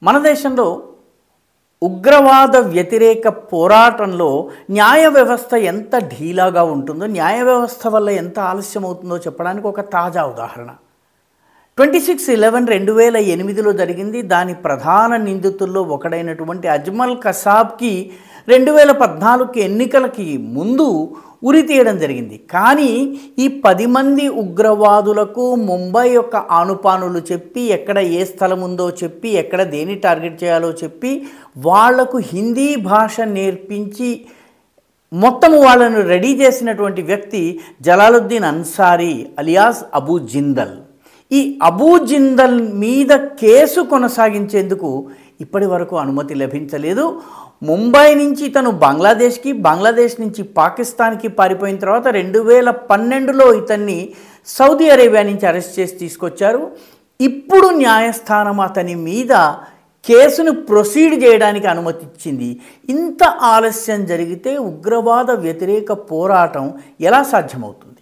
మన దేశంలో ఉగ్రవాద వ్యతిరేక పోరాటంలో న్యాయ వ్యవస్థ ఎంత ఢీలాగా ఉంటుందో, న్యాయ వ్యవస్థ వల్ల ఎంత ఆలస్యం అవుతుందో చెప్పడానికి ఒక తాజా ఉదాహరణ 26/11/2008లో జరిగింది. దాని ప్రధాన నిందితుల్లో ఒకడైనటువంటి అజ్మల్ కసాబ్కి 2014 ఎన్నికలకి ముందు ఉరి తీయడం జరిగింది. కానీ ఈ 10 మంది ఉగ్రవాదులకు ముంబై యొక్క ఆనుపానులు చెప్పి, ఎక్కడ ఏ స్థలం ఉందో చెప్పి, ఎక్కడ దేని టార్గెట్ చేయాలో చెప్పి, వాళ్లకు హిందీ భాష నేర్పించి మొత్తం వాళ్ళను రెడీ చేసినటువంటి వ్యక్తి జలాలుద్దీన్ అన్సారీ అలియాస్ అబూ జిందల్. ఈ అబూ జిందల్ మీద కేసు కొనసాగించేందుకు ఇప్పటి వరకు అనుమతి లభించలేదు. ముంబై నుంచి ఇతను బంగ్లాదేశ్కి, బంగ్లాదేశ్ నుంచి పాకిస్తాన్కి పారిపోయిన తర్వాత 2012లో ఇతన్ని సౌదీ అరేబియా నుంచి అరెస్ట్ చేసి తీసుకొచ్చారు. ఇప్పుడు న్యాయస్థానం అతని మీద కేసును ప్రొసీడ్ చేయడానికి అనుమతి ఇచ్చింది. ఇంత ఆలస్యం జరిగితే ఉగ్రవాద వ్యతిరేక పోరాటం ఎలా సాధ్యమవుతుంది?